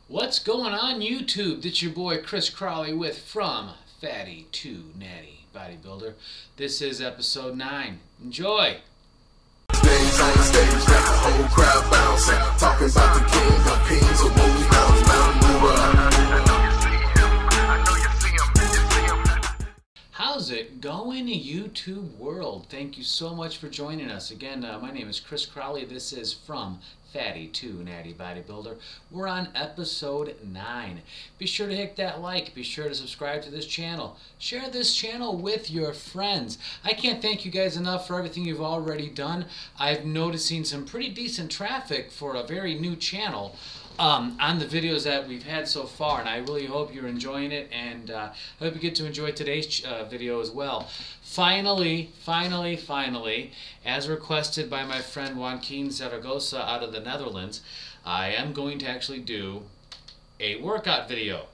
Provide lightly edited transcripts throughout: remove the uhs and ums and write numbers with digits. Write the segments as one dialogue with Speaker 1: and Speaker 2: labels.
Speaker 1: What's going on YouTube? It's your boy Chris Crawley with From Fatty to Natty Bodybuilder. This is episode 9. Enjoy!
Speaker 2: Names on the stage, got the whole crowd bouncing. Talking about the king of kings, a woolly mountain mover.
Speaker 1: How's it going, YouTube world? Thank you so much for joining us. Again, my name is Chris Crawley. This is From Fatty to Natty Bodybuilder. We're on episode 9. Be sure to hit that like. Be sure to subscribe to this channel. Share this channel with your friends. I can't thank you guys enough for everything you've already done. I've noticing some pretty decent traffic for a very new channel on the videos that we've had so far, and I really hope you're enjoying it, and I hope you get to enjoy today's video as well. Finally, as requested by my friend Joaquin Zaragoza out of the Netherlands, I am going to actually do a workout video.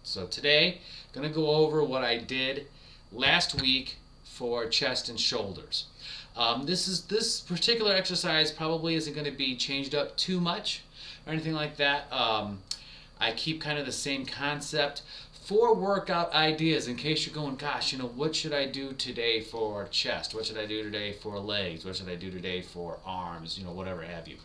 Speaker 1: So today, I'm going to go over what I did last week for chest and shoulders. This particular exercise probably isn't going to be changed up too much or anything like that. I keep kind of the same concept. 4 workout ideas in case you're going, gosh, what should I do today for chest? What should I do today for legs? What should I do today for arms? Whatever have you.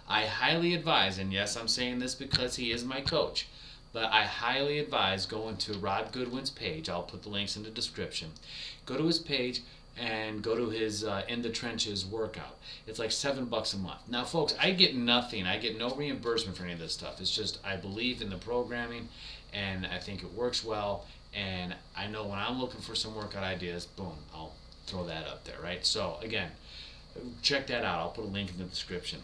Speaker 1: I highly advise, and yes, I'm saying this because he is my coach, but I highly advise going to Rob Goodwin's page. I'll put the links in the description. Go to his page and go to his In the Trenches workout. It's like $7 a month. Now, folks, I get nothing. I get no reimbursement for any of this stuff. It's just I believe in the programming, and I think it works well. And I know when I'm looking for some workout ideas, boom, I'll throw that up there, right? So, again, check that out. I'll put a link in the description.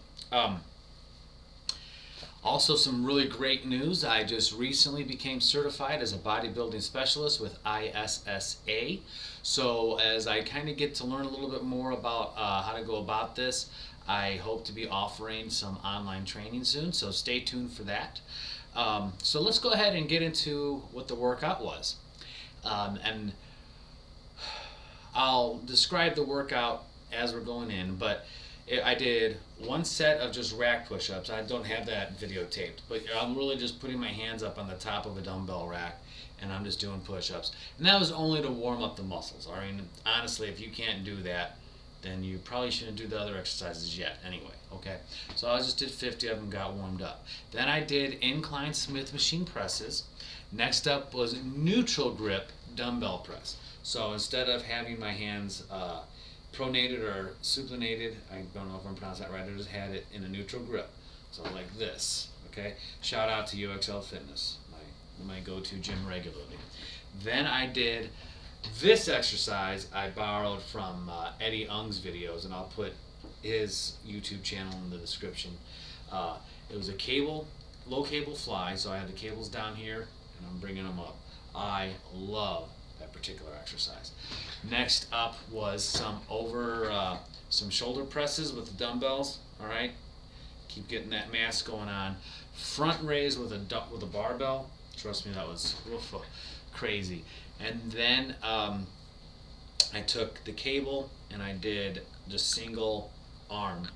Speaker 1: Also, some really great news. I just recently became certified as a bodybuilding specialist with ISSA. So as I kind of get to learn a little bit more about how to go about this, I hope to be offering some online training soon. So stay tuned for that. So let's go ahead and get into what the workout was. And I'll describe the workout as we're going in, but I did 1 set of just rack push-ups. I don't have that videotaped, but I'm really just putting my hands up on the top of a dumbbell rack, and I'm just doing push-ups. And that was only to warm up the muscles. I mean, honestly, if you can't do that, then you probably shouldn't do the other exercises yet anyway, okay? So I just did 50 of them, got warmed up. Then I did incline Smith machine presses. Next up was neutral grip dumbbell press. So instead of having my hands pronated or supinated, I don't know if I'm pronouncing that right, I just had it in a neutral grip. So like this, okay? Shout out to UXL Fitness, my go-to gym regularly. Then I did this exercise I borrowed from Eddy Ung's videos, and I'll put his YouTube channel in the description. It was a low cable fly, so I had the cables down here, and I'm bringing them up. I love that particular exercise. Next up was some shoulder presses with the dumbbells. All right, keep getting that mass going on. Front raise with a barbell. Trust me, that was crazy. And then I took the cable and I did just single arm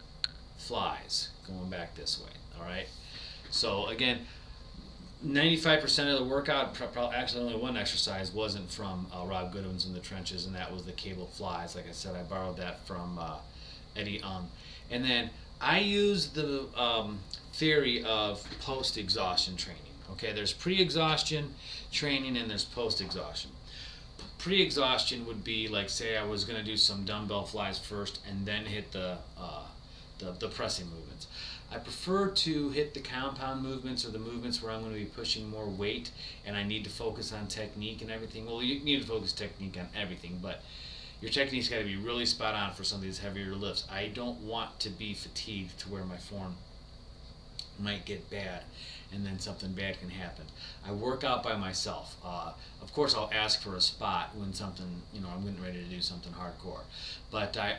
Speaker 1: flies going back this way. All right. So again, 95% of the workout, actually only 1 exercise, wasn't from Rob Goodwin's In the Trenches, and that was the cable flies. Like I said, I borrowed that from Eddy Ung. And then I used the theory of post-exhaustion training. Okay, there's pre-exhaustion training and there's post-exhaustion. Pre-exhaustion would be like, say I was going to do some dumbbell flies first and then hit the pressing movements. I prefer to hit the compound movements, or the movements where I'm going to be pushing more weight and I need to focus on technique and everything. Well, you need to focus technique on everything, but your technique's got to be really spot on for some of these heavier lifts. I don't want to be fatigued to where my form might get bad and then something bad can happen. I work out by myself. Of course, I'll ask for a spot when something, I'm getting ready to do something hardcore. But I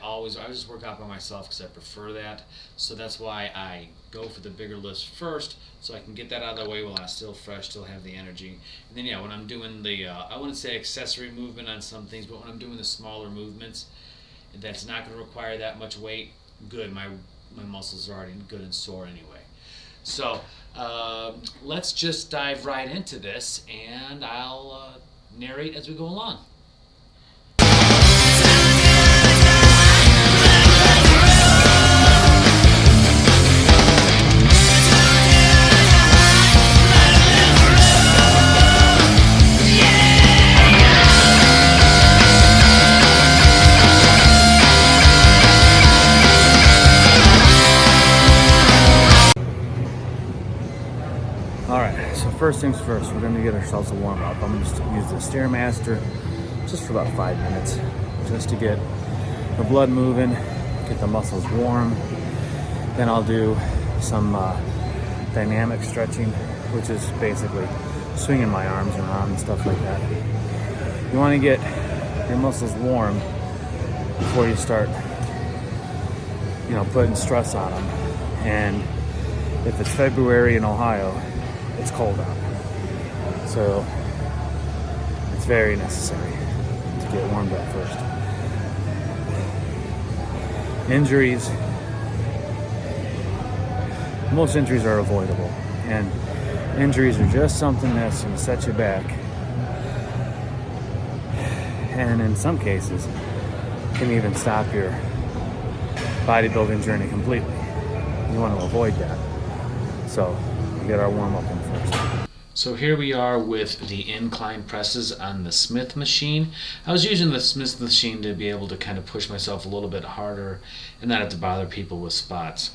Speaker 1: just work out by myself because I prefer that. So that's why I go for the bigger lifts first, so I can get that out of the way while I'm still fresh, still have the energy. And then when I'm doing the, I wouldn't say accessory movement on some things, but when I'm doing the smaller movements, that's not going to require that much weight, good. My muscles are already good and sore anyway. So let's just dive right into this, and I'll narrate as we go along.
Speaker 3: Alright, so first things first, we're going to get ourselves a warm-up. I'm going to use the Stairmaster just for about 5 minutes, just to get the blood moving, get the muscles warm. Then I'll do some dynamic stretching, which is basically swinging my arms around and stuff like that. You want to get your muscles warm before you start, putting stress on them. And if it's February in Ohio, it's cold out, so it's very necessary to get warmed up first. Injuries, most injuries are avoidable, and injuries are just something that's going to set you back, and in some cases can even stop your bodybuilding journey completely. You want to avoid that, so we get our warm-up in first.
Speaker 1: So here we are with the incline presses on the Smith machine. I was using the Smith machine to be able to kind of push myself a little bit harder and not have to bother people with spots.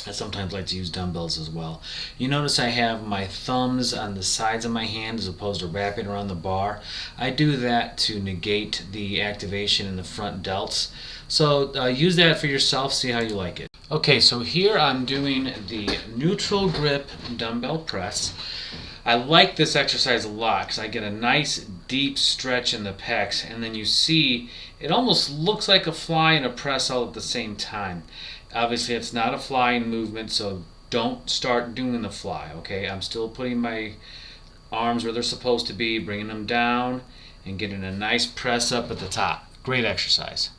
Speaker 1: I sometimes like to use dumbbells as well. You notice I have my thumbs on the sides of my hand as opposed to wrapping around the bar. I do that to negate the activation in the front delts. So use that for yourself, see how you like it. Okay, so here I'm doing the neutral grip dumbbell press. I like this exercise a lot because I get a nice deep stretch in the pecs, and then you see it almost looks like a fly and a press all at the same time. Obviously it's not a flying movement, so don't start doing the fly, okay? I'm still putting my arms where they're supposed to be, bringing them down and getting a nice press up at the top. Great exercise.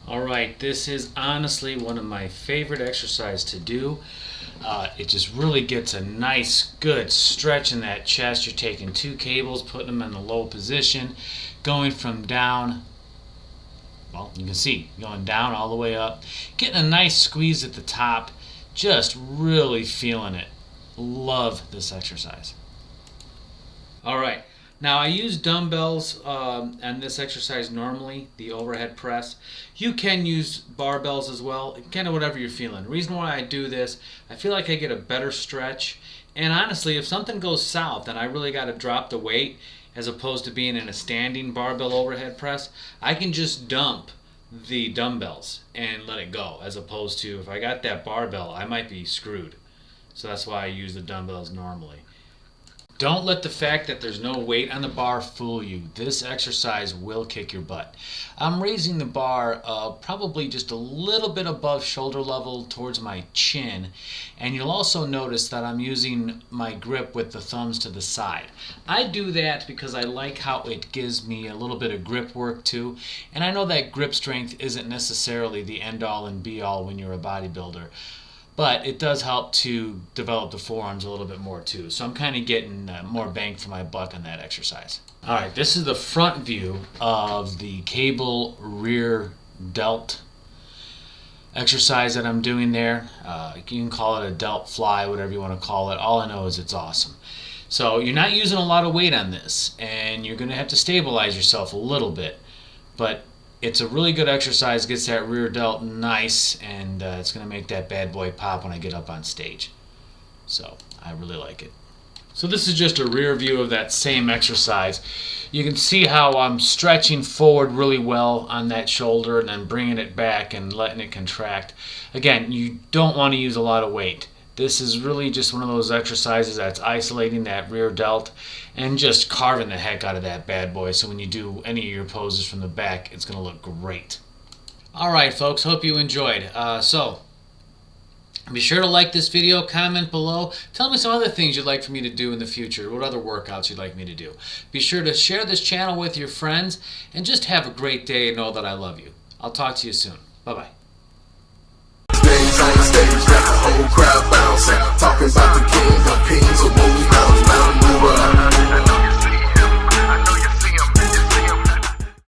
Speaker 1: Alright, this is honestly one of my favorite exercises to do. It just really gets a nice, good stretch in that chest. You're taking 2 cables, putting them in the low position, going from down, well, you can see, going down all the way up, getting a nice squeeze at the top, just really feeling it. Love this exercise. Alright. Now I use dumbbells on this exercise normally, the overhead press. You can use barbells as well, kind of whatever you're feeling. The reason why I do this, I feel like I get a better stretch. And honestly, if something goes south and I really got to drop the weight, as opposed to being in a standing barbell overhead press, I can just dump the dumbbells and let it go. As opposed to if I got that barbell, I might be screwed. So that's why I use the dumbbells normally. Don't let the fact that there's no weight on the bar fool you. This exercise will kick your butt. I'm raising the bar probably just a little bit above shoulder level towards my chin, and you'll also notice that I'm using my grip with the thumbs to the side. I do that because I like how it gives me a little bit of grip work too, and I know that grip strength isn't necessarily the end-all and be-all when you're a bodybuilder. But it does help to develop the forearms a little bit more too. So I'm kind of getting more bang for my buck on that exercise. Alright, this is the front view of the cable rear delt exercise that I'm doing there. You can call it a delt fly, whatever you want to call it. All I know is it's awesome. So you're not using a lot of weight on this, and you're going to have to stabilize yourself a little bit. But it's a really good exercise, gets that rear delt nice, and it's going to make that bad boy pop when I get up on stage. So I really like it. So this is just a rear view of that same exercise. You can see how I'm stretching forward really well on that shoulder and then bringing it back and letting it contract. Again, you don't want to use a lot of weight. This is really just one of those exercises that's isolating that rear delt and just carving the heck out of that bad boy. So when you do any of your poses from the back, it's going to look great. Alright folks, hope you enjoyed. So be sure to like this video, comment below, tell me some other things you'd like for me to do in the future, what other workouts you'd like me to do. Be sure to share this channel with your friends, and just have a great day and know that I love you. I'll talk to you soon. Bye-bye.
Speaker 2: Things on stage, got the whole crowd bounce. bounce. Talking about the king of kings, a